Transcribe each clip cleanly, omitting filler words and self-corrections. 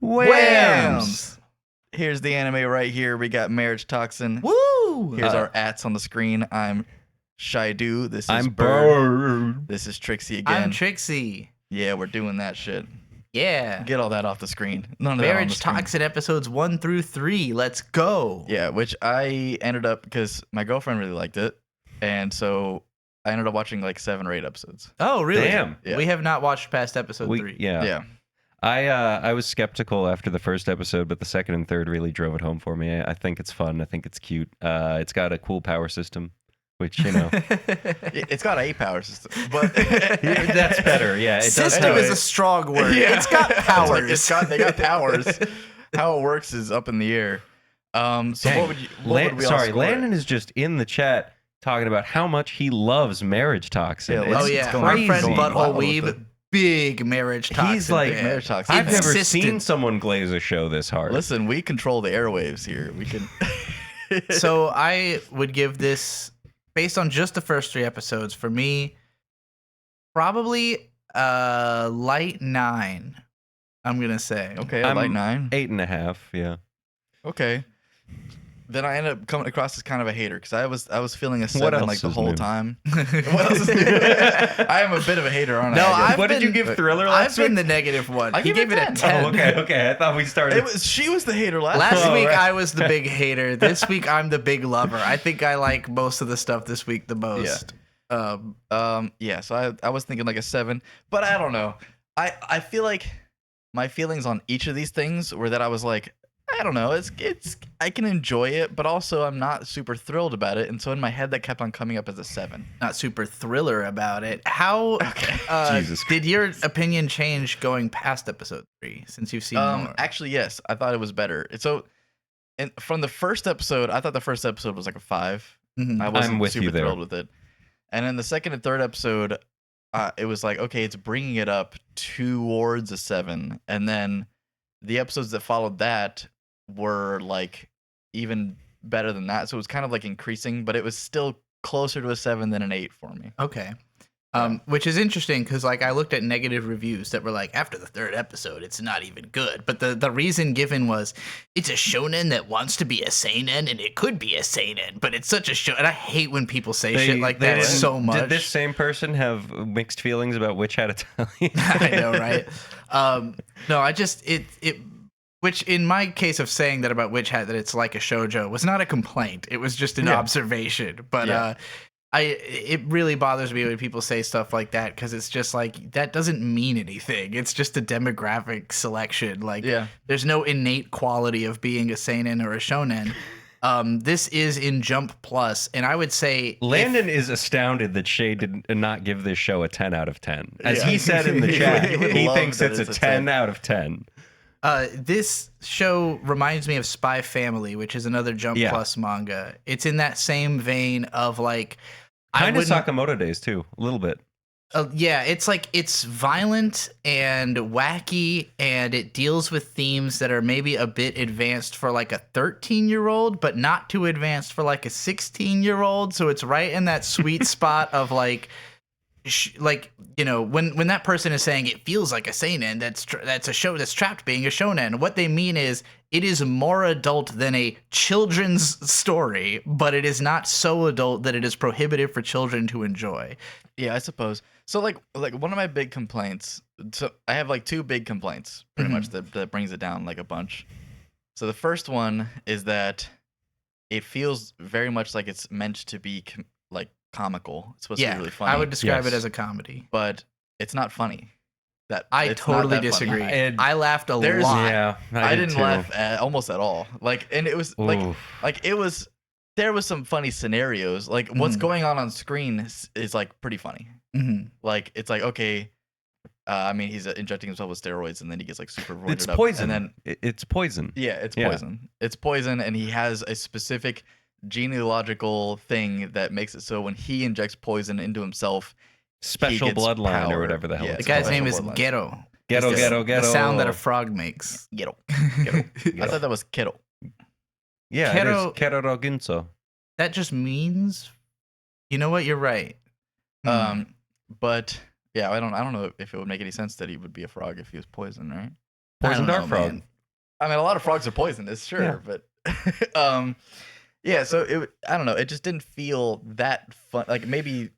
Whams! Here's the anime right here. We got Marriage Toxin. Woo! Here's our ats on the screen. I'm Shaidu. This is I'm Bird. This is Trixie again. I'm Trixie. Yeah, we're doing that shit. Yeah. Get all that off the screen. None of that on the Marriage screen. Toxin episodes 1 through 3. Let's go. Yeah, which I ended up, because my girlfriend really liked it, and so I ended up watching like 7 or 8 episodes. Oh, really? Damn. Yeah. We have not watched past episode 3. Yeah. Yeah. I was skeptical after the first episode, but the second and third really drove it home for me. I think it's fun. I think it's cute. It's got a cool power system, which, you know. It's got a power system, but That's better. Yeah. It does System have is a strong word. Yeah. It's got powers. They got powers. How it works is up in the air. So Dang. what would you? What would we all Sorry, score? Landon is just in the chat talking about how much he loves Marriage Toxin. Yeah, It's Oh, yeah. going Our crazy. friend Going Butthole wild with Weeb, it. big Marriage Toxin. He's like, fan. Marriage Toxin. I've never Insistent. seen someone glaze a show this hard. Listen, we control the airwaves here. We can. So I would give this, based on just the first 3 episodes, for me, probably light 9. I'm gonna say. Okay, I'm light 9. 8.5. Yeah. Okay. Then I ended up coming across as kind of a hater because I was feeling a What 7 else like the is whole new? time. What else is new? I am a bit of a hater, aren't No, I? I've What did you been- give Thriller I've last been week? the negative one. I He give gave it it a 10. 10. Oh, okay. Okay. I thought we started. She was the hater last Last Oh, week right. I was the big hater. This week I'm the big lover. I think I like most of the stuff this week the most. Yeah, so I was thinking like a 7, but I don't know. I feel like my feelings on each of these things were that I was like, I don't know, it's I can enjoy it, but also I'm not super thrilled about it, and so in my head that kept on coming up as a 7. Not super thriller about it. How Jesus did your opinion change going past episode 3 since you've seen more? Actually, yes, I thought it was better. So, and from the first episode, I thought the first episode was like a 5. Mhm. I wasn't with super you there. thrilled with it. And in the second and third episode, it was like, okay, it's bringing it up towards a 7. And then the episodes that followed that were like even better than that. So it was kind of like increasing, but it was still closer to a 7 than an 8 for me. Okay. Which is interesting because like I looked at negative reviews that were like after the 3rd episode it's not even good, but the reason given was it's a shonen that wants to be a seinen and it could be a seinen, but it's such a show, and I hate when people say shit like that didn't- so much. Did this same person have mixed feelings about Witch Hat Italian? I know, right? No, I just it which in my case of saying that about Witch Hat that it's like a shoujo was not a complaint. It was just an Yeah. observation. But Yeah. it really bothers me when people say stuff like that because it's just like that doesn't mean anything. It's just a demographic selection. Like Yeah. there's no innate quality of being a seinen or a shonen. This is in Jump Plus, and I would say Landon is astounded that Shay did not give this show a 10 out of 10. As Yeah. he said in the chat, He would he love thinks that it's a it's a 10 10. out of 10. This show reminds me of Spy Family, which is another Jump Yeah. Plus manga. It's in that same vein of like, Kind of wouldn't- Sakamoto Days, too. A little bit. yeah, it's like it's violent and wacky, and it deals with themes that are maybe a bit advanced for like a 13-year-old, but not too advanced for like a 16-year-old. So it's right in that sweet spot of like. Like, you know, when that person is saying it feels like a seinen, that's a show that's trapped being a shonen. What they mean is it is more adult than a children's story, but it is not so adult that it is prohibitive for children to enjoy. Yeah, I suppose. So like one of my big complaints. So I have like 2 big complaints pretty much that brings it down like a bunch. So the first one is that it feels very much like it's meant to be like comical. It's supposed to be really funny. I would describe it Yes. as a comedy. but it's not funny. I It's not totally that funny. disagree. And I laughed a there's- lot. Yeah, I did didn't too. laugh almost at all. Like, and it was Oof. there was some funny scenarios. Like what's Mhm. going on screen is like pretty funny. Mhm. Like it's like, okay, I mean, he's injecting himself with steroids and then he gets like super roided It's up. poison. And then It's poison. yeah, it's Yeah. poison. It's poison, and he has a specific genealogical thing that makes it so when he injects poison into himself, Special gets bloodline power. or whatever the hell Yeah, The it's guy's called. name is Special bloodline. Ghetto. Ghetto, It's ghetto, ghetto. The sound that a frog makes. Ghetto. Ghetto. I thought that was Kiddo. Yeah, Ghetto- it is Kero Ginso. That just means, you know what? You're right. But yeah, I don't know if it would make any sense that he would be a frog if he was poison, right? I Poison don't dart know, frog. man. I mean, a lot of frogs are poisonous, sure, Yeah. but yeah. So I don't know. It just didn't feel that fun. Like maybe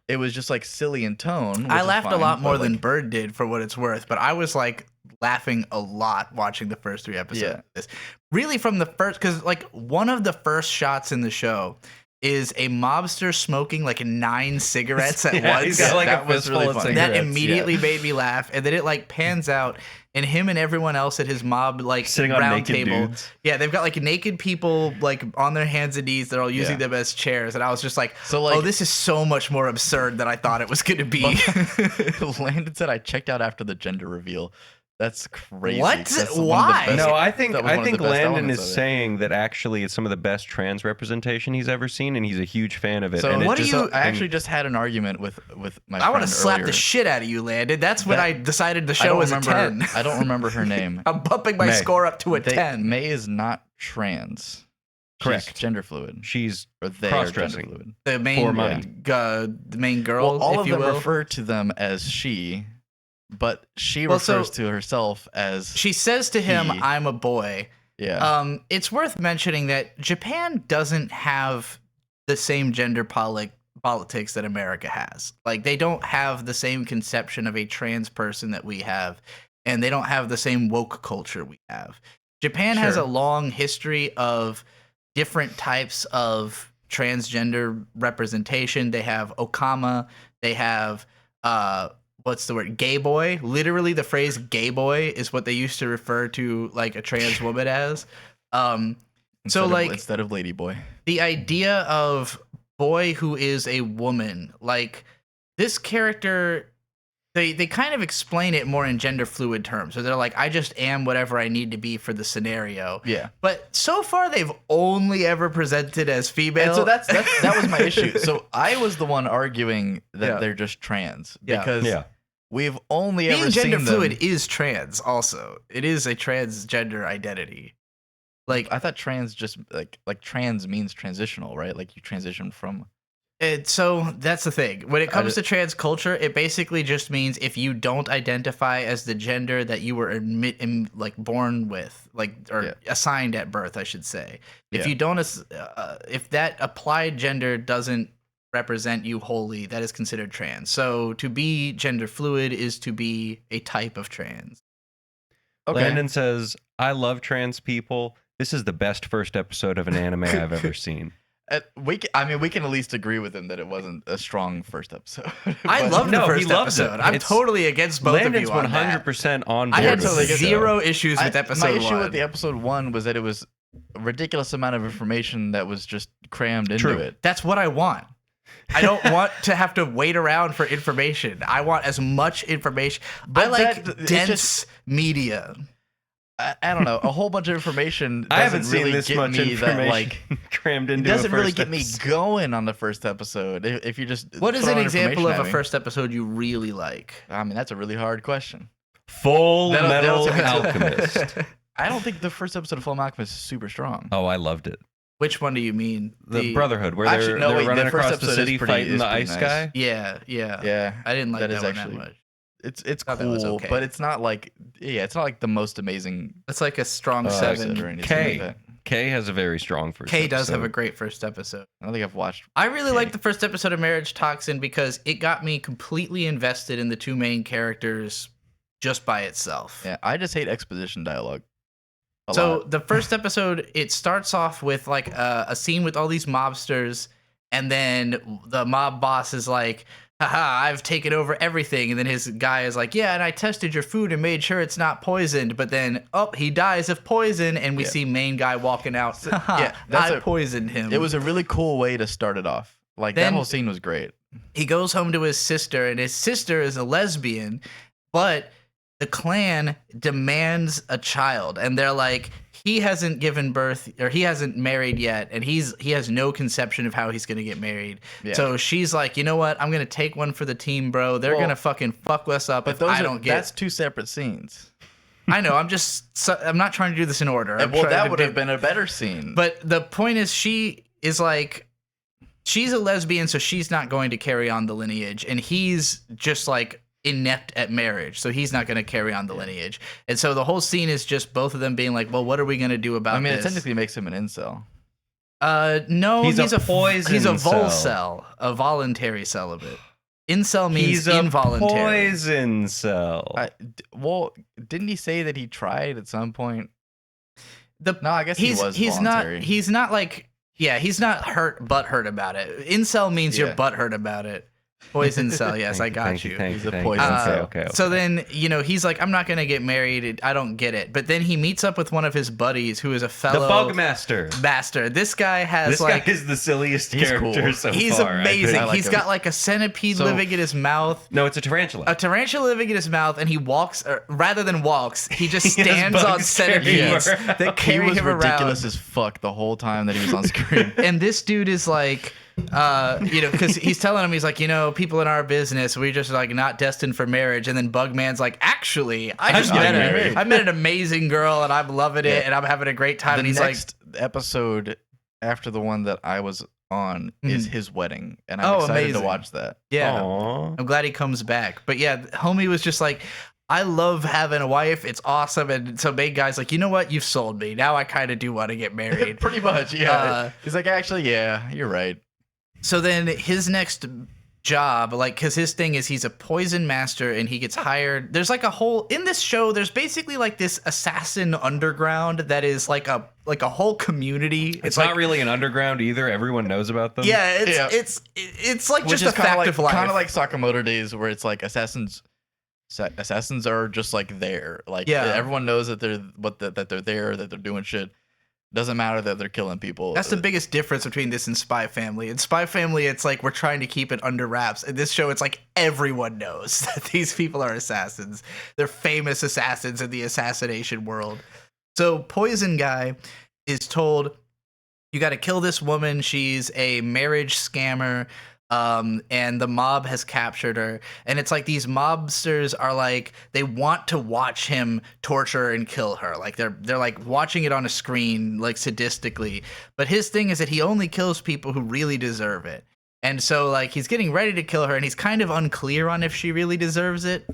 it was just like silly in tone. Which I is laughed a fine, lot more but, than like, Bird did for what it's worth, but I was like laughing a lot watching the first 3 episodes. Yeah. Of this. Really from the first, because like one of the first shots in the show is a mobster smoking like 9 cigarettes at Yeah, once. he's got like That a was fistful really of funny. That cigarettes. immediately made me laugh, and then it like pans out, and him and everyone else at his mob like Sitting on round naked table. dudes. Yeah, they've got like naked people like on their hands and knees. They're all using Yeah. them as chairs, and I was just like, So, like- oh, this is so much more absurd than I thought it was going to be. Landon said I checked out after the gender reveal. That's crazy. What? That's one of the Why? best- No, I think that was one of the best Landon elements is of it. saying that actually it's some of the best trans representation he's ever seen, and he's a huge fan of it. So and it what do just- you- I actually just had an argument with my. I want to friend slap earlier. the shit out of you, Landon. That's when That- I decided the I show don't was a remember. 10. I don't remember her name. I'm bumping my May. score up to a 10. May is not trans. Correct. She's gender fluid. she's Or they are gender cross-dressing. fluid. The main, For money. the main girl, Well, all if of you them will. refer to them as she, but she Well, so- refers to herself as She says to him, he. I'm a boy. yeah. It's worth mentioning that Japan doesn't have the same gender politics that America has. Like, they don't have the same conception of a trans person that we have, and they don't have the same woke culture we have. Japan has a Sure. long history of different types of transgender representation. They have Okama, they have what's the word? Gay boy. Literally the phrase gay boy is what they used to refer to like a trans woman as. Instead of lady boy. The idea of boy who is a woman, like this character, they kind of explain it more in gender fluid terms. So they're like, I just am whatever I need to be for the scenario. Yeah. But so far they've only ever presented as female. And so that was my issue. So I was the one arguing that Yeah. they're just trans Yeah. because Yeah. we've only being ever gender seen fluid them. is trans also. It is a transgender identity. Like I thought trans just like trans means transitional, right? Like you transition from. so that's the thing. When it comes ju- to trans culture, it basically just means if you don't identify as the gender that you were born with, or Yeah. assigned at birth, I should say. If Yeah. you don't, if that applied gender doesn't represent you wholly, that is considered trans. So to be gender fluid is to be a type of trans. Okay. Landon says, I love trans people. This is the best first episode of an anime I've ever seen. We can at least agree with him that it wasn't a strong first episode. I But- love the No, he first loves it. episode. I'm It's- totally against both Landon's of you on that. 100% on I board. had with totally this get show. zero issues with episode my issue 1. with the episode 1 was that it was a ridiculous amount of information that was just crammed into True. it. That's what I want. I don't want to have to wait around for information. I want as much information. I But like it's dense just- media. I don't know. A whole bunch of information I haven't doesn't seen really this get much me information that like crammed it into doesn't a really first get me episode. going on the first episode. If you just What is throw an on example of information a at me. first episode you really like? I mean, that's a really hard question. Full That'll Metal take me to- Alchemist. I don't think the first episode of Full Alchemist is super strong. Oh, I loved it. Which one do you mean? The Brotherhood, where Actually, they're, no, they're wait, running the first across the episode is city pretty- fighting is the pretty ice nice. guy. Yeah. Yeah, I didn't like that that, is one actually- that much. it's Thought that cool, was okay. but it's not like it's not like the most amazing It's like a strong episode or 7. anything K. like that. Kay has a very strong first K does have a episode. great first episode. I don't think I've watched. I really Okay. liked the first episode of Marriage Toxin because it got me completely invested in the two main characters just by itself. Yeah, I just hate exposition dialogue. A So lot. the first episode, it starts off with like a scene with all these mobsters, and then the mob boss is like, haha, I've taken over everything. And then his guy is like, yeah, and I tested your food and made sure it's not poisoned. But then, oh, he dies of poison, and we Yeah. see main guy walking out. Haha, yeah, that's I poisoned him. It was a really cool way to start it off. Like Then- that whole scene was great. He goes home to his sister, and his sister is a lesbian, but the clan demands a child, and they're like, he hasn't given birth, or he hasn't married yet, and he has no conception of how he's gonna get married. Yeah. So she's like, you know what? I'm gonna take one for the team, bro. They're Well, gonna fucking fuck us up But if those I are, don't get. that's two separate scenes. I know. I'm not trying to do this in order. I'm Well, trying that to would do- have been a better scene. But the point is, she is like, she's a lesbian, so she's not going to carry on the lineage. And he's just like inept at marriage, so he's not going to carry on the lineage. And so the whole scene is just both of them being like, well, what are we going to do about I mean, this? it technically makes him an incel. No, He's a poison he's a vol cell. cell, a voluntary celibate. Incel means He's a involuntary. poison cell. Well, didn't he say that he tried at some point? No, I guess he was voluntary. He's not like, yeah, he's not butthurt about it. Incel means you're Yeah. butthurt about it. Poison cell, yes, I got you. Thank He's you, a thank poison you. cell. Okay. So then, he's like, I'm not going to get married. I don't get it. But then he meets up with one of his buddies who is a fellow... The Bugmaster. Bastard. This guy has This like... guy is the silliest He's character cool. so He's far. I amazing. think. like He's him. got like a centipede So- living in his mouth. No, it's a tarantula. A tarantula living in his mouth, and he walks, or rather than walks, he just He has stands on bugs carrying him centipedes around. that He carry was him ridiculous around. as fuck the whole time that he was on screen. And this dude is like, because he's telling him, he's like, people in our business, we're just like not destined for marriage. And then Bugman's like, actually, I just I'm met getting married. I met an amazing girl, and I'm loving it, Yeah. and I'm having a great time. The And he's next episode after the one that I was on is his wedding, and I'm Oh, excited amazing. to watch that. yeah. Aw. I'm glad he comes back. But yeah, homie was just like, I love having a wife. It's awesome. And so big guy's like, you know what? You've sold me. Now I kind of do want to get married. Pretty much, yeah. He's like, actually, yeah, you're right. So then his next job, like, because his thing is he's a poison master and he gets hired. There's like a whole, in this show, there's basically like this assassin underground that is like a whole community. It's like, not really an underground either. Everyone knows about them. Yeah, Yeah. it's like Which just is a fact of life. kind of like Sakamoto days, where it's like assassins are just like there. Like, Yeah. everyone knows that that they're there, that they're doing shit. Doesn't matter that they're killing people. That's the biggest difference between this and Spy Family. In Spy Family, it's like we're trying to keep it under wraps. In this show, it's like everyone knows that these people are assassins. They're famous assassins in the assassination world. So Poison Guy is told, you got to kill this woman. She's a marriage scammer. And the mob has captured her, and it's like these mobsters are like, they want to watch him torture and kill her, like they're like watching it on a screen, like sadistically. But his thing is that he only kills people who really deserve it, and so like he's getting ready to kill her, and he's kind of unclear on if she really deserves it.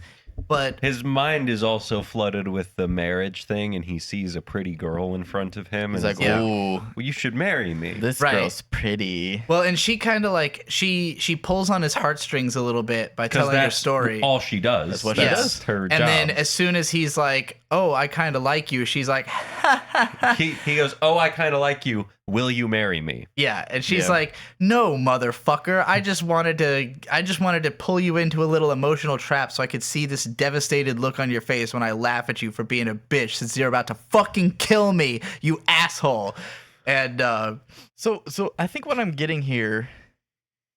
But His mind is also flooded with the marriage thing, and he sees a pretty girl in front of him. He's and like, it's ooh, well, you should marry me. this Right. girl's pretty. well, and she kind of like she pulls on his heartstrings a little bit by 'Cause telling her that's story. all she does. That's what she Yes. does. Her And job. then as soon as he's like, oh, I kind of like you, she's like, he goes, oh, I kind of like you. Will you marry me? yeah, and she's Yeah. like, "No, motherfucker. I just wanted to pull you into a little emotional trap so I could see this devastated look on your face when I laugh at you for being a bitch since you're about to fucking kill me, you asshole." And So I think what I'm getting here,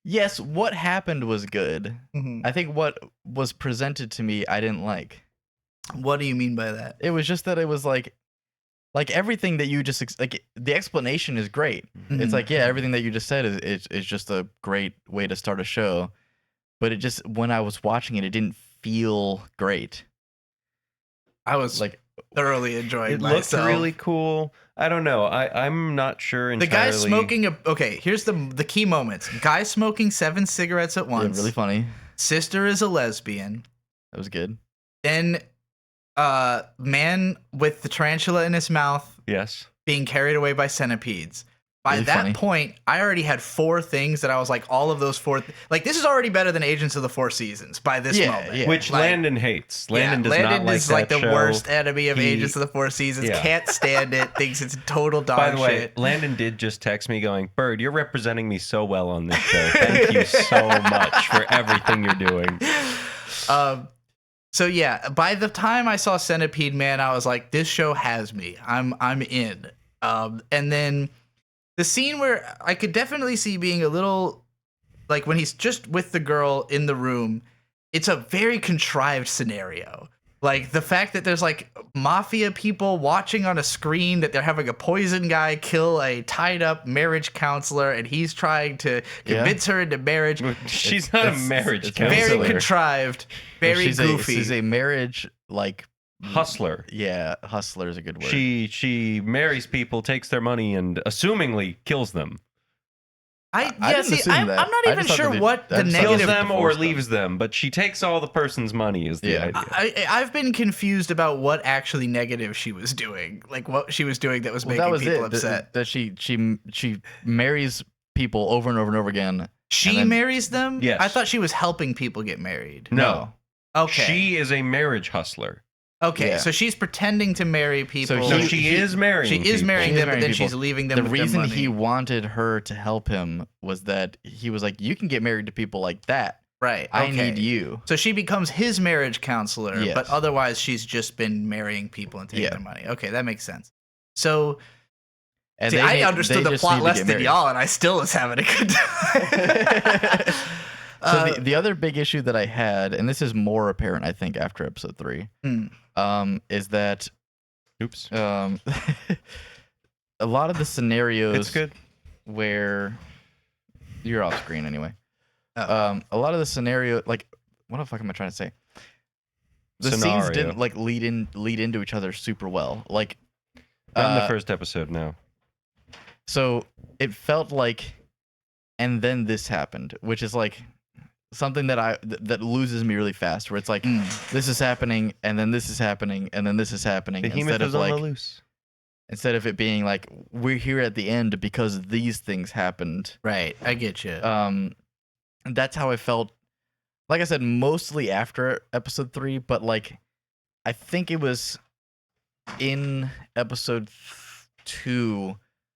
yes, what happened was good. I think what was presented to me, I didn't like. what do you mean by that? It was just that it was like everything that you just like, the explanation is great. It's like, yeah, everything that you just said is just a great way to start a show, but it just, when I was watching it, it didn't feel great. I was Like, thoroughly enjoying It looked myself. really cool. I don't know. I'm not sure The entirely. guy smoking okay, here's the key moments. Guy smoking 7 cigarettes at yeah, once. really funny. Sister is a lesbian. That was good. Then man with the tarantula in his mouth Yes. being carried away by centipedes. By Really that funny. point, I already had 4 things that I was like, all of those 4 like, this is already better than Agents of the Four Seasons by this Yeah, moment. yeah. Which Like, Landon hates. Landon does Landon not like is that like the show. worst enemy of He- Agents of the Four Seasons. Yeah. Can't stand it. Thinks it's total dog By the way, shit. Landon did just text me going, Bird, you're representing me so well on this show. Thank you so much for everything you're doing. So yeah, by the time I saw Centipede Man, I was like, this show has me. I'm in. And then the scene where I could definitely see being a little like when he's just with the girl in the room, it's a very contrived scenario. Like the fact that there's like mafia people watching on a screen, that they're having a poison guy kill a tied up marriage counselor, and he's trying to convince her into marriage. She's not a it's- marriage it's counselor. Very contrived, very goofy. She's a marriage, like, Hustler. yeah, hustler is a good word. She marries people, takes their money, and assumingly kills them. didn't assume that. I'm not I even just thought sure that what I the just thought Kills negative. them or divorced them. leaves them, but she takes all the person's money is the Yeah. idea. I've been confused about what actually negative she was doing, like what she was doing that was Well, making that was people it. upset. That she marries people over and over and over again. She and then- marries them? Yes. I thought she was helping people get married. No. Okay. She is a marriage hustler. Okay, Yeah. so she's pretending to marry people. So So He- she is marrying she is people. marrying She is them, but marrying then people. she's leaving them The with reason their money. he wanted her to help him was that he was like, you can get married to people like that. Right. I okay. need you. So she becomes his marriage counselor, Yes. but otherwise she's just been marrying people and taking Yeah. their money. Okay, that makes sense. So And see, they I need- understood they the just plot need to less get than married. y'all, and I still was having a good time. So the other big issue that I had, and this is more apparent, I think, after episode 3, is that Oops. a lot of the scenarios It's good. where you're off screen anyway. Oh. A lot of the scenario, like, what the fuck am I trying to say? The scenes Scenario. didn't like lead into each other super well. Like, Not in the first episode, no. so it felt like, and then this happened, which is like something that that loses me really fast. Where it's like, this is happening, and then this is happening, and then this is happening. Behemoth is on the loose. Instead of it being like, we're here at the end because these things happened. Right, I get you. And that's how I felt. Like I said, mostly after episode 3, but like, I think it was in episode 2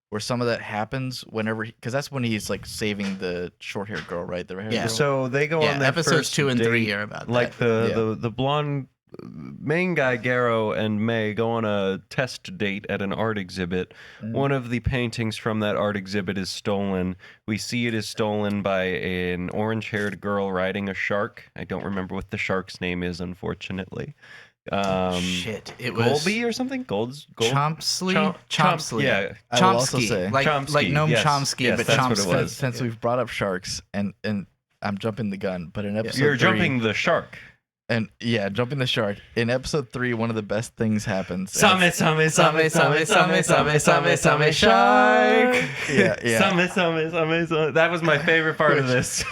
where some of that happens whenever, because that's when he's like saving the short-haired girl, right? The red-haired Yeah. girl. So they go yeah, on that episodes first 2 and 3 date, are about like that. the blonde main guy Garrow and May go on a test date at an art exhibit. One of the paintings from that art exhibit is stolen. We see it is stolen by an orange-haired girl riding a shark. I don't remember what the shark's name is, unfortunately. Shit, it was Golby or something? Gold. Chomsley? Chomsley. Yeah. I will also Chomsky. say- Like Chomsky, Noam yes. Chomsky, Yes, but that's what it Chomsky. was. Since we've brought up sharks, and I'm jumping the gun, but in episode You're 3, jumping the shark. and yeah, jumping the shark. In episode 3, one of the best things happens. Same, shark. Yeah. Summit. That was my favorite part of this.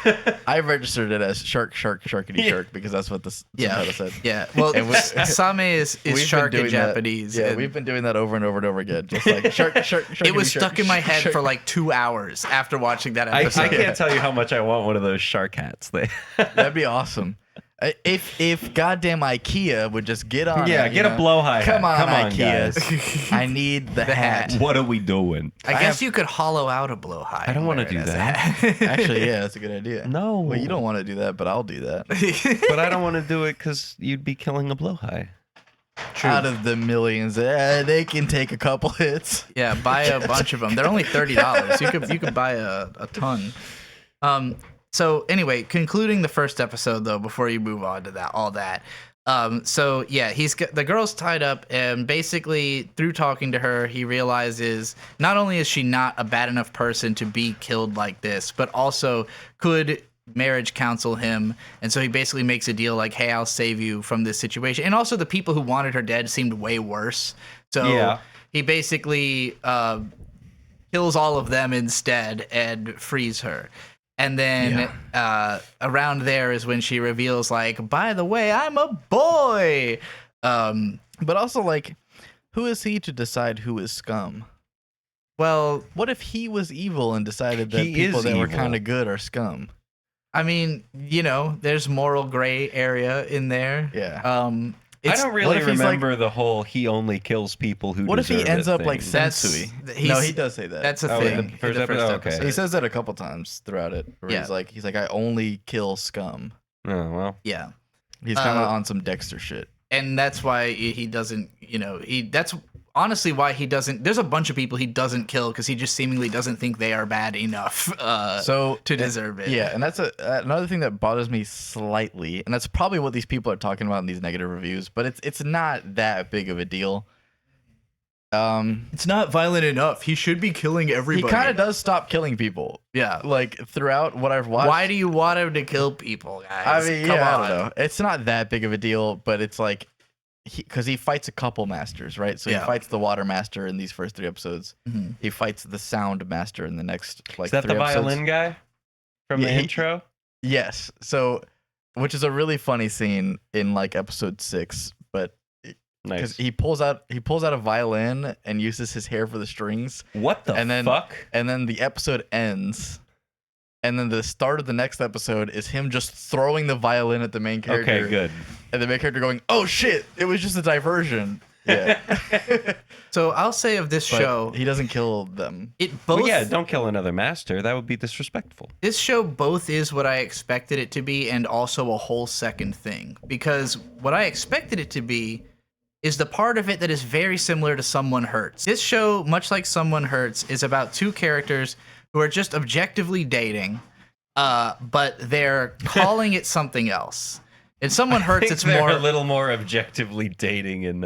I registered it as sharkity shark because that's what the subtitle said. Yeah. Well, And Same is We've been shark in doing that- Japanese. Yeah, and we've been doing that over and over and over again. Just like shark. it was stuck in my head for like 2 hours after watching that I episode. can't tell you how much I want one of those shark hats. That'd be awesome. If goddamn IKEA would just get on. Yeah, it, get you a know? blowhigh hat. Come on, guys. IKEA. I need the hat. What are we doing? I guess you could hollow out a blowhigh. I don't want wanna to do that. Actually, yeah, that's a good idea. No. Well, you don't want to do that, but I'll do that. But I don't want to do it because you'd be killing a blowhigh. Out of the millions, they can take a couple hits. Yeah, buy a bunch of them. They're only $30. You could buy a ton. So anyway, concluding the first episode though, before you move on to all that. So yeah, the girl's tied up, and basically through talking to her, he realizes not only is she not a bad enough person to be killed like this, but also could marriage counsel him. And so he basically makes a deal like, hey, I'll save you from this situation. And also the people who wanted her dead seemed way worse. So Yeah. he basically kills all of them instead and frees her. And then around there is when she reveals, like, by the way, I'm a boy. But also, like, who is he to decide who is scum? Well, What if he was evil and decided that He people is that were evil. kind of good are scum? I mean, there's moral gray area in there. Yeah. I don't what really if he's like- remember the whole he only kills people who What if he deserve ends it up like thing. That's- Sensui? he's- No, he does say that. That's a Oh, in thing. the first episode? Okay. He says that a couple times throughout it. Where Yeah. he's like, I only kill scum. Oh, well. Yeah. He's kind of on some Dexter shit. And that's why he doesn't, that's honestly why he doesn't. There's a bunch of people he doesn't kill because he just seemingly doesn't think they are bad enough So to deserve it. Yeah, and that's another thing that bothers me slightly, and that's probably what these people are talking about in these negative reviews. But it's not that big of a deal. It's not violent enough. He should be killing He everybody. kind of does stop killing people. Yeah. Like throughout what I've watched. Why do you want him to kill people, I guys? mean, Come yeah, on. I don't know. It's not that big of a deal, but it's like because he fights a couple masters, right? So he Yeah. fights the water master in these first 3 episodes. Mhm. He fights the sound master in the next like Is that 3 the episodes. violin guy from the Yeah, intro? Yes. So, which is a really funny scene in like episode 6, but because Nice. he pulls out a violin and uses his hair for the strings, What the and then- fuck? and then the episode ends. And then the start of the next episode is him just throwing the violin at the main character. Okay, good. And the main character going, "Oh shit! It was just a diversion." Yeah. So I'll say of this But show, he doesn't kill them. it both. Well, yeah, don't kill another master. That would be disrespectful. This show both is what I expected it to be and also a whole second thing. Because what I expected it to be is the part of it that is very similar to Someone Hurts. This show, much like Someone Hurts, is about 2 characters who are just objectively dating, but they're calling it something else. In Someone Hurts, it's they're more a little more objectively dating in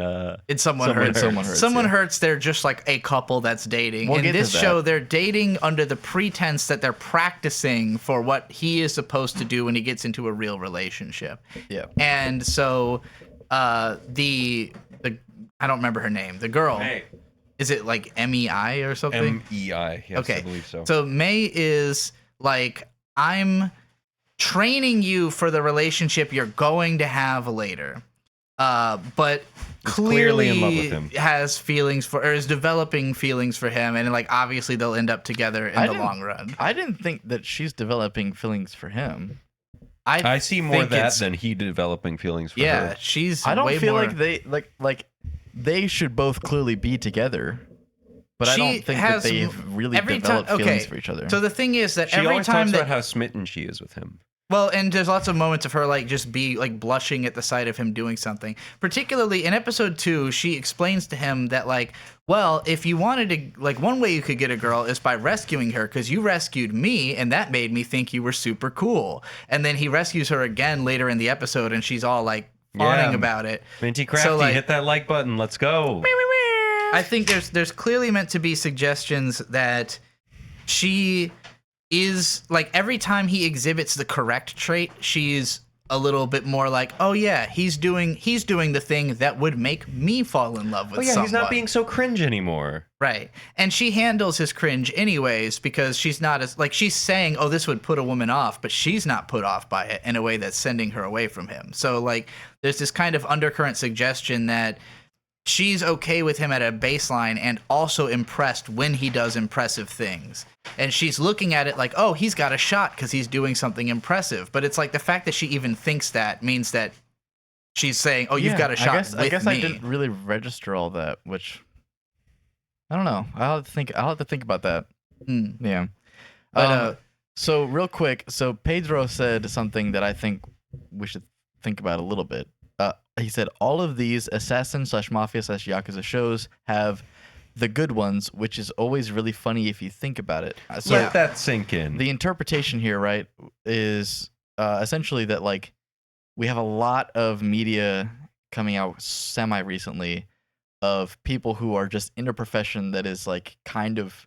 in Someone Someone Hurts. Hurts. Someone yeah. Hurts, they're just like a couple that's dating. We'll In get to this that. show, they're dating under the pretense that they're practicing for what he is supposed to do when he gets into a real relationship. Yeah. And so the I don't remember her name. The girl. Hey. Is it like MEI or something? MEI. Yes, Okay. I believe so. So May is like, I'm training you for the relationship you're going to have later. But clearly clearly in love with him. has feelings for, or is developing feelings for him, and like obviously they'll end up together in the long run. I didn't think that she's developing feelings for him. I see more think that it's- than he developing feelings for Yeah, her. she's. I don't way feel more, like they like they should both clearly be together. But I She don't think has that they've really every developed time- feelings okay, for each other. So the thing is that She every always time talks that about how smitten she is with him. Well, and there's lots of moments of her like just be like blushing at the sight of him doing something. Particularly in episode 2, she explains to him that like, well, if you wanted to, like, one way you could get a girl is by rescuing her, because you rescued me and that made me think you were super cool. And then he rescues her again later in the episode and she's all like fawning Yeah. about it. Minty Crafty, So, like- hit that like button. Let's go. I think there's clearly meant to be suggestions that she is like, every time he exhibits the correct trait, she's a little bit more like, oh yeah, he's doing the thing that would make me fall in love with Oh yeah, someone. he's not being so cringe anymore. Right. And she handles his cringe anyways, because she's not as like, she's saying, oh, this would put a woman off, but she's not put off by it in a way that's sending her away from him. So like there's this kind of undercurrent suggestion that she's okay with him at a baseline and also impressed when he does impressive things. And she's looking at it like, oh, he's got a shot because he's doing something impressive. But it's like the fact that she even thinks that means that she's saying, oh, you've got a shot I with guess me. I didn't really register all that, which I don't know. I'll have to think about that. Mm. Yeah. But, So real quick, so Pedro said something that I think we should think about a little bit. He said all of these assassin/mafia/yakuza shows have the good ones, which is always really funny if you think about it. So Let that sink in. the interpretation here, right, is essentially that like we have a lot of media coming out semi recently of people who are just in a profession that is like kind of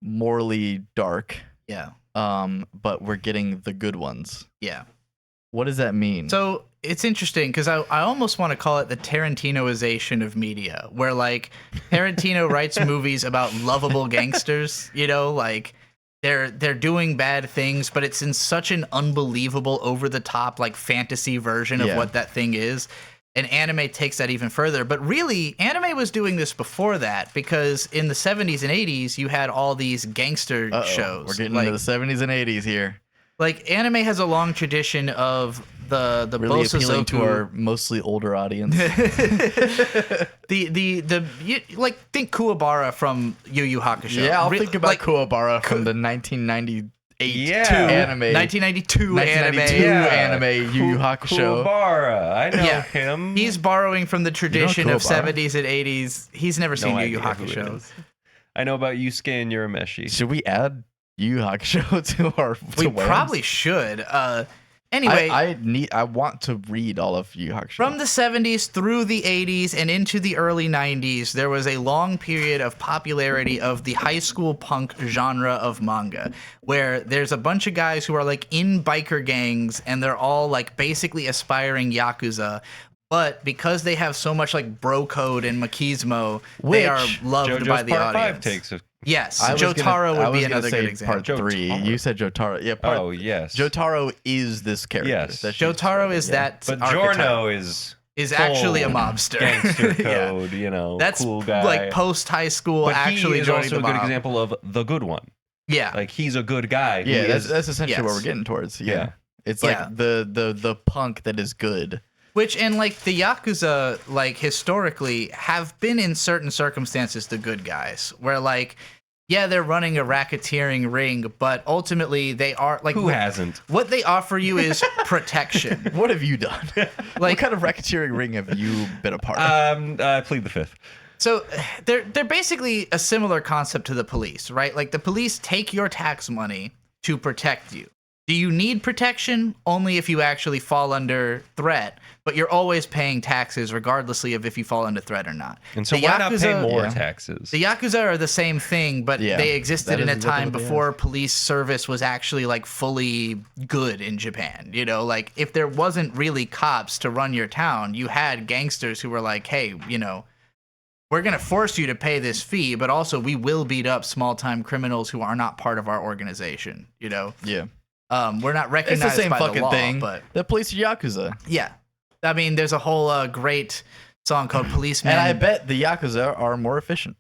morally dark, yeah. but we're getting the good ones. Yeah. What does that mean? So it's interesting because I almost want to call it the Tarantinoization of media, where like Tarantino writes movies about lovable gangsters, you know, like they're doing bad things, but it's in such an unbelievable, over the top, like fantasy version of Yeah. what that thing is. And anime takes that even further. But really, anime was doing this before that, because in the 70s and 80s, you had all these gangster shows. We're getting like, into the 70s and 80s here. like anime has a long tradition of the Really appealing Bosozoku. to our mostly older audience. Like think Kuwabara from Yu Yu Hakusho. Yeah, I'll Re- think about like, Kuwabara from the 1998 Yeah. anime. 1992 1992 anime. anime Yu Yu Hakusho. Kuwabara. I know Yeah. him. He's borrowing from the tradition of Kuwabara? 70s and 80s. He's never seen No Yu Yu idea who it Hakusho. is. I know about Yusuke and Urameshi. Should we add Yu Yu Hakusho to our We Webs? probably should. Anyway, I want to read all of Yu Yu Hakusho. from the 70s through the 80s and into the early 90s, there was a long period of popularity of the high school punk genre of manga, where there's a bunch of guys who are like in biker gangs and they're all like basically aspiring yakuza, But because they have so much like bro code and machismo, they Which are loved JoJo's by the Part audience. 5 takes a... Yes, I was gonna- Jotaro I would be was gonna another say good example. Part 3. You said Jotaro. Yeah. Oh, yes. Jotaro is this character. Yes. that she's Jotaro is describing, that But archetype. Giorno is actually a full mobster. Gangster Yeah. code, you know, That's cool guy. like post high school, but actually he is joining also the a good mob. example of the good one. Yeah, Like, he's a good guy. who Yeah, is- that's essentially what Yes. we're getting towards. Yeah. Yeah. It's Yeah. like the punk that is good. which and like the Yakuza, like historically, have been in certain circumstances the good guys, where like, yeah, they're running a racketeering ring, but ultimately they are like Who hasn't? what they offer you is protection. What have you done? what Like- kind of racketeering ring have you been a part of? I plead the fifth. So they're basically a similar concept to the police, right? Like the police take your tax money to protect you. Do you need protection? Only if you actually fall under threat, but you're always paying taxes regardlessly of if you fall under threat or not. And so The why not pay Yakuza- more Yeah. taxes? The Yakuza are the same thing, but Yeah, they existed that in a is exactly time what they before police service was actually like fully good in Japan. You know, like if there wasn't really cops to run your town, you had gangsters who were like, hey, you know, we're going to force you to pay this fee, but also we will beat up small-time criminals who are not part of our organization, you know? Yeah. We're not It's recognized the same by fucking the law, thing. but The police are Yakuza. yeah. I mean, there's a whole great song called Policeman. And I bet the Yakuza are more efficient.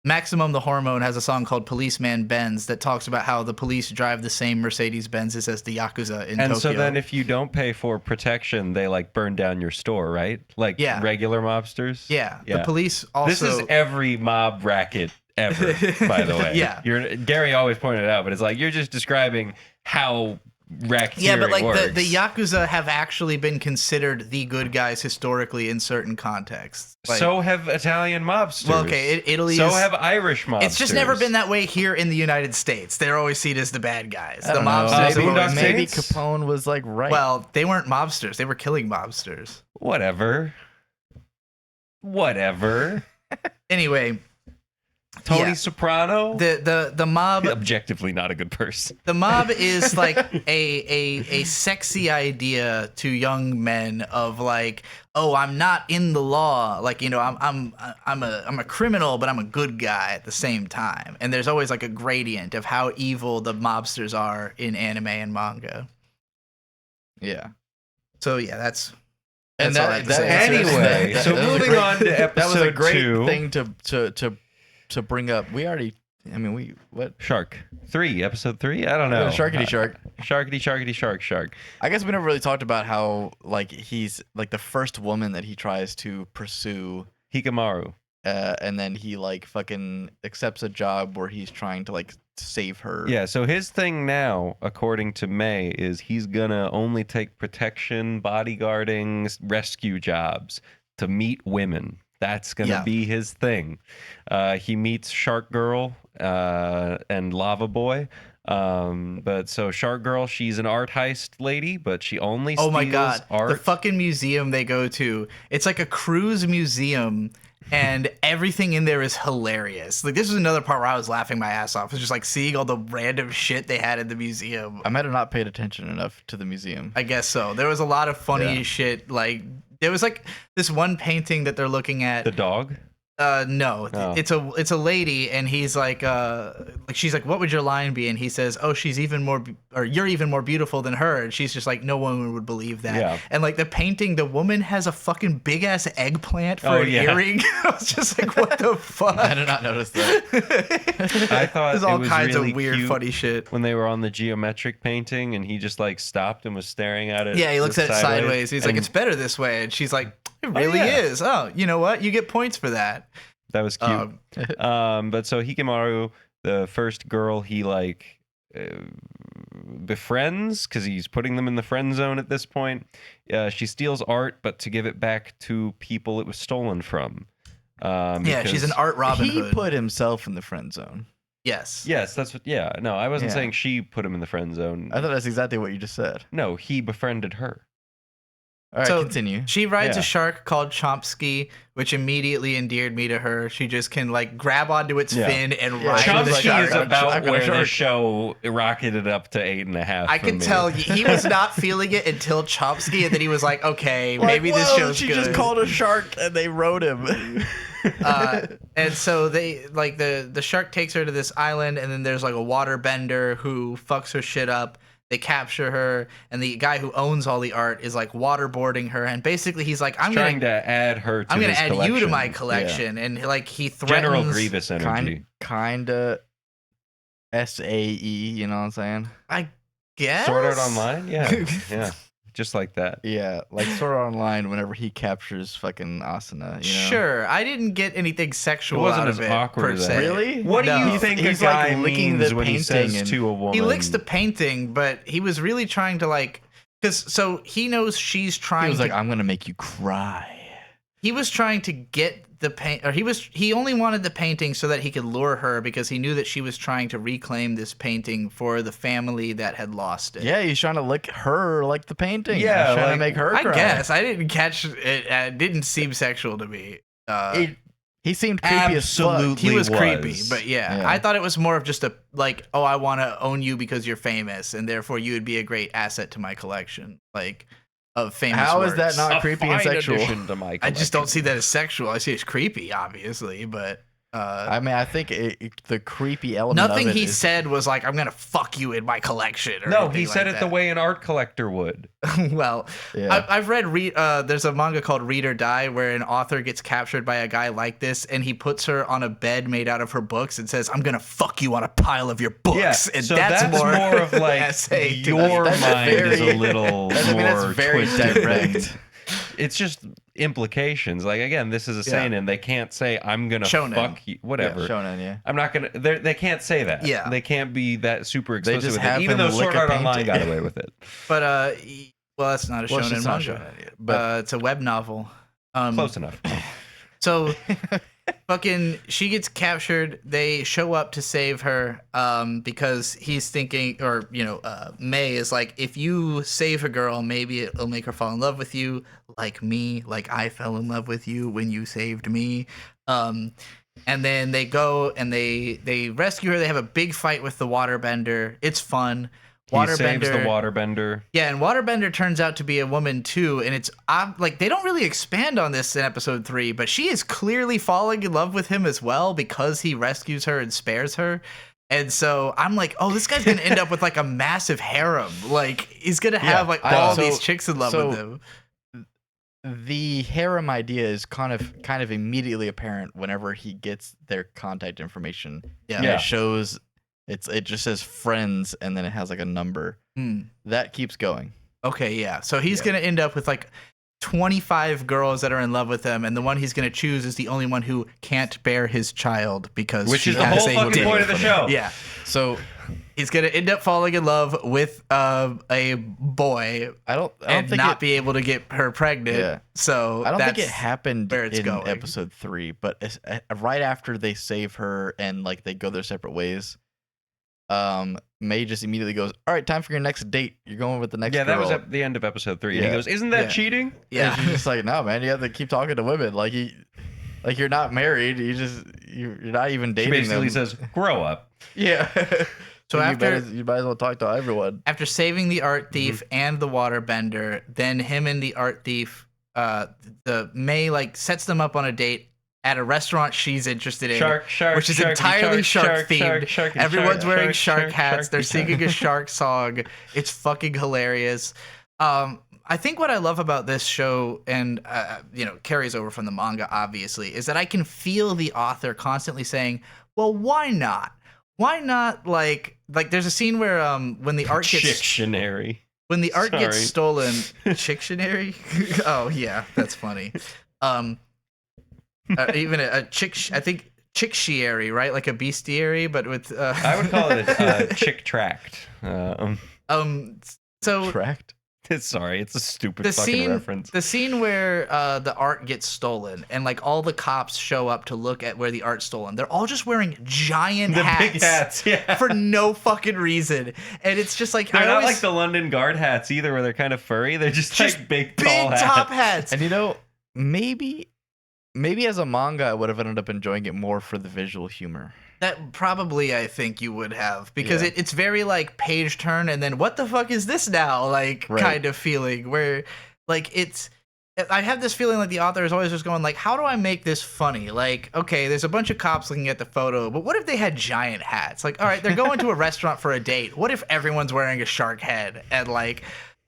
Maximum the Hormone has a song called Policeman Benz that talks about how the police drive the same Mercedes Benzes as the Yakuza in And Tokyo. so then if you don't pay for protection, they like burn down your store, right? Like Yeah. regular mobsters? yeah, Yeah. the police also. This is every mob racket ever, by the way. Yeah. Gary always pointed it out, but it's like you're just describing how racketeering yeah, but like works. the Yakuza have actually been considered the good guys historically in certain contexts. Like, so have Italian mobsters. well, okay, Italy. So is, have Irish mobsters. It's just never been that way here in the United States. They're always seen as the bad guys. I The don't know. mobsters. have Boondock always- Maybe Saints? Capone was like right. well, they weren't mobsters. They were killing mobsters. Whatever. Anyway, Tony Yeah. Soprano? the mob. Objectively not a good person. The mob is like a sexy idea to young men of like, oh, I'm not in the law, like, you know, I'm a criminal, but I'm a good guy at the same time. And there's always like a gradient of how evil the mobsters are in anime and manga. yeah. So yeah, that's And all I have to say. Anyway, so was a moving great- on to that was a episode great 2. thing to bring up. We already. I mean, we what? Shark 3, episode 3. I don't know. Sharkity shark. Sharkity shark. I guess we never really talked about how like he's like the first woman that he tries to pursue, Hikamaru. and then he like fucking accepts a job where he's trying to like save her. Yeah, so his thing now, according to May, is he's gonna only take protection, bodyguarding, rescue jobs to meet women. That's gonna Yeah. be his thing. He meets Shark Girl and Lava Boy. But so Shark Girl, she's an art heist lady, but she only steals oh my god, art. the fucking museum they go to. It's like a cruise museum. And everything in there is hilarious. Like this was another part where I was laughing my ass off. It's just like seeing all the random shit they had in the museum. I might have not paid attention enough to the museum. I guess so. There was a lot of funny Yeah. shit. Like there was like this one painting that they're looking at. the dog. No, Oh. it's a lady, and he's like she's like, what would your line be? And he says, oh, she's even more, or you're even more beautiful than her. And she's just like, no one would believe that. Yeah. And like the painting, the woman has a fucking big ass eggplant for Oh, an yeah. earring. I was just like, what the fuck? I did not notice that. I thought There's it all was kinds really of weird, cute funny shit. when they were on the geometric painting, and he just like stopped and was staring at it. Yeah, he looks at it sideways. He's like, and it's better this way. And she's like, it really yeah. is. Oh, you know what? You get points for that. that was cute. But so Hikamaru, the first girl he like befriends, because he's putting them in the friend zone at this point. She steals art, but to give it back to people it was stolen from. Yeah, she's an because- art Robin he Hood. put himself in the friend zone. Yes. Yes, that's what. Yeah, no, I wasn't Yeah. saying she put him in the friend zone. I thought that's exactly what you just said. No, he befriended her. All right, So continue. she rides Yeah. a shark called Chomsky, which immediately endeared me to her. She just can like grab onto its Yeah. fin and Yeah, ride she was the like, Chomsky shark. is I've about got a where the shark. show rocketed up to 8.5. I for could me. tell he was not feeling it until Chomsky, and then he was like, "Okay, Like, maybe this whoa, show's she good." just called a shark and they wrote him. And so they like the shark takes her to this island, and then there's like a water bender who fucks her shit up. They capture her, and the guy who owns all the art is like waterboarding her, and basically he's like, "I'm trying gonna to add her to I'm gonna his add collection. you to my collection," and like he threatens General Grievous energy. Kinda SAE, you know what I'm saying? I guess Sword Art Online? Yeah. Just like that. Yeah, like Sword Art Online whenever he captures fucking Asuna, you know? Sure, I didn't get anything sexual It wasn't out of as it awkward per as se. that. Really? What do No. you think He's a guy like licking means the when he says painting and- to a woman? He licks the painting, but he was really trying to like, because so he knows she's trying. He was to, like, I'm gonna make you cry. he was trying to get the paint, or he only wanted the painting so that he could lure her because he knew that she was trying to reclaim this painting for the family that had lost it. Yeah, he's trying to lick her like the painting. Yeah, He's trying to like, make her I cry. guess I didn't catch it. It didn't seem sexual to me. He seemed creepy as fuck. Absolutely. He was was. creepy, but yeah, Yeah. I thought it was more of just a like, oh, I want to own you because you're famous, and therefore you would be a great asset to my collection, like of famous. How is works. that not A creepy and fine sexual? addition to my I just don't collection. see that as sexual. I see it's creepy, obviously, but I mean, I think the creepy element nothing of it he is- said was like, "I'm gonna fuck you in my collection." Or No, anything he said like it the that. way an art collector would. Well, Yeah. I've read there's a manga called Read or Die where an author gets captured by a guy like this, and he puts her on a bed made out of her books and says, "I'm gonna fuck you on a pile of your books." Yeah, and so that's more of like essay to your me. That's mind is very- a little I mean, that's more very twisted. direct. It's just implications. Like again, this is a Yeah. seinen. They can't say I'm gonna Shonen. fuck you. Whatever. Yeah, shonen, yeah. I'm not gonna. They can't say that. Yeah. They can't be that super They explicit just with have it. Even him though lick Sword a Art Online painting. got away with it. But well, that's not a Well, it's shonen just not manga. shonen, but It's a web novel. Close enough. So, fucking, she gets captured. They show up to save her because he's thinking, or, May is like, if you save a girl, maybe it'll make her fall in love with you, like me, like I fell in love with you when you saved me. And then they go and they rescue her. They have a big fight with the waterbender. It's fun. He saves the waterbender. Yeah, and Waterbender turns out to be a woman too, and it's like they don't really expand on this in episode 3, but she is clearly falling in love with him as well because he rescues her and spares her. And so I'm like, oh, this guy's gonna end up with like a massive harem. Like he's gonna have like all these chicks in love with him. The harem idea is kind of immediately apparent whenever he gets their contact information. Yeah. And Yeah. it shows it just says friends and then it has like a number. That keeps going. Okay, yeah. So he's Yeah. gonna end up with like 25 girls that are in love with him, and the one he's gonna choose is the only one who can't bear his child because Which she is the has whole a fucking dick. point of the show. Yeah. So He's gonna end up falling in love with a boy I don't and think not be able to get her pregnant. Yeah. So I don't think it that's happened where it's in going. episode 3, but right after they save her and like they go their separate ways, May just immediately goes, "All right, time for your next date. You're going with the next Yeah, that girl." was at the end of episode 3. And he Yeah. goes, "Isn't that Yeah. cheating?" Yeah. And she's just like, "No, man, you have to keep talking to women. Like you're not married. You're not even She dating basically them." says, "Grow up." Yeah. So you after- you might as well talk to everyone. After saving the art thief Mm-hmm. and the waterbender, then him and the art thief, the May like sets them up on a date at a restaurant she's interested in. Shark, which is entirely shark themed. Everyone's wearing shark hats. They're singing a shark song. It's fucking hilarious. I think what I love about this show, and carries over from the manga, obviously, is that I can feel the author constantly saying, "Well, why not? Why not?" Like there's a scene where when the art gets Dictionary. gets Sorry. stolen, Chictionary. Oh yeah, that's funny. Even a chick, I think Chickshiary, right? Like a bestiary, but with. I would call it a chick tract. So Tracked. Sorry, it's a stupid the fucking reference. the scene where the art gets stolen and like all the cops show up to look at where the art's stolen. They're all just wearing giant The hats, big hats, yeah. for no fucking reason. And it's just like They're I not always, like the London Guard hats either, where they're kind of furry. They're just like big, tall hats. top hats. And you know, maybe as a manga, I would have ended up enjoying it more for the visual humor. That probably I think you would have, because Yeah. it's very like page turn and then what the fuck is this now, like Right. kind of feeling where like I have this feeling like the author is always just going like, how do I make this funny? Like, okay, there's a bunch of cops looking at the photo, but what if they had giant hats? Like, all right, they're going to a restaurant for a date. What if everyone's wearing a shark head? And like,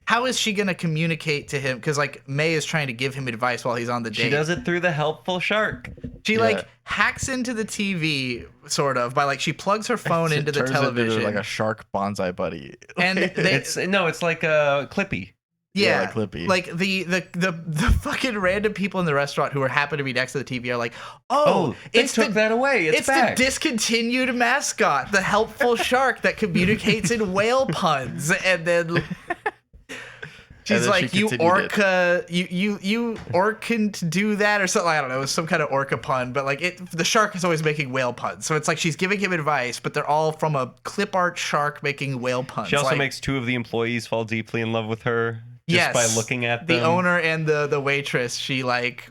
how is she gonna communicate to him? Because like May is trying to give him advice while he's on the date. She does it through the helpful shark. She like hacks into the TV sort of by like she plugs her phone into the Turns television. like a shark bonsai buddy. And they, It's like a Clippy. yeah, like Clippy. like the fucking random people in the restaurant who happen to be next to the TV are like, oh, they it's took that away. It's back. the discontinued mascot, the helpful shark that communicates in whale puns, and then. She's then like, she you continued orca, you orcant do that or something. I don't know. It was some kind of orca pun, but like the shark is always making whale puns. So it's like she's giving him advice, but they're all from a clip art shark making whale puns. She also like, makes two of the employees fall deeply in love with her just by looking at them. The owner and the waitress. She like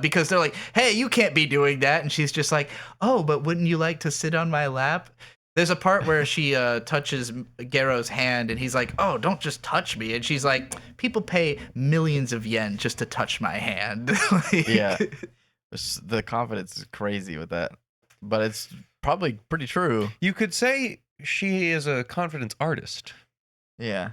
because they're like, hey, you can't be doing that, and she's just like, oh, but wouldn't you like to sit on my lap? There's a part where she touches Gero's hand, and he's like, oh, don't just touch me. And she's like, people pay millions of yen just to touch my hand. Like, Yeah. The confidence is crazy with that. But it's probably pretty true. You could say she is a confidence artist. Yeah.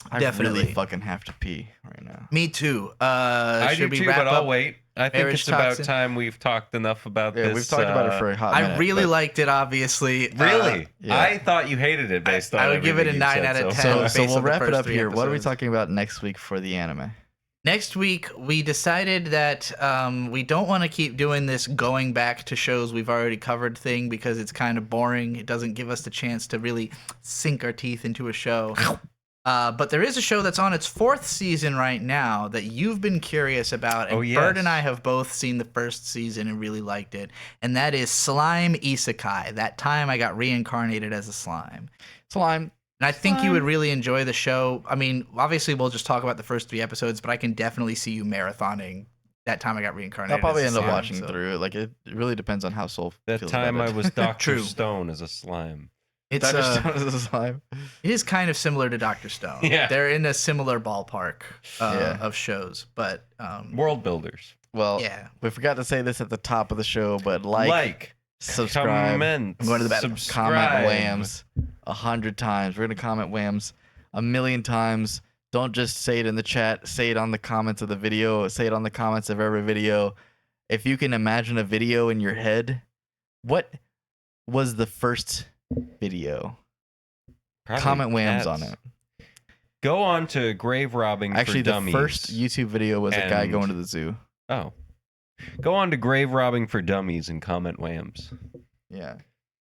I Definitely. really fucking have to pee right now. Me too. I do should we too, wrap but up? I'll wait. I think Marriage it's about Toxin? time we've talked enough about Yeah, this. we've talked about it for a hot minute. I really but- liked it, obviously. Really? yeah. I thought you hated it based on I would give it a everything 9 you've out said of so 10. far. So based we'll on the wrap it first up 3 here. What are we episodes. talking about next week for the anime? Next week, we decided that we don't want to keep doing this going back to shows we've already covered thing because it's kind of boring. It doesn't give us the chance to really sink our teeth into a show. But there is a show that's on its 4th season right now that you've been curious about. And Oh, yes. Bird and I have both seen the first season and really liked it. And that is Slime Isekai. That time I got reincarnated as a slime. Slime. And I think you would really enjoy the show. I mean, obviously, we'll just talk about the first 3 episodes, but I can definitely see you marathoning that time I got reincarnated. I'll probably as a end up slime, watching so. through it. Like, it really depends on how Soul That feels time about I it. was Dr. True. Stone as a slime. It's Dr. Stone is a slime. it is kind of similar to Dr. Stone. Yeah. They're in a similar ballpark Yeah. of shows, but World builders. Well, yeah. we forgot to say this at the top of the show, but like subscribe, comment, I'm going to the bathroom. comment whams 100 times. We're gonna comment whams 1,000,000 times. Don't just say it in the chat. Say it on the comments of the video. Say it on the comments of every video. If you can imagine a video in your head, what was the first video? Probably Comment whams cats. on it. Go on to grave robbing Actually, for the dummies. first YouTube video was a guy And- going to the zoo. Oh. Go on to grave robbing for dummies and comment whams. Yeah.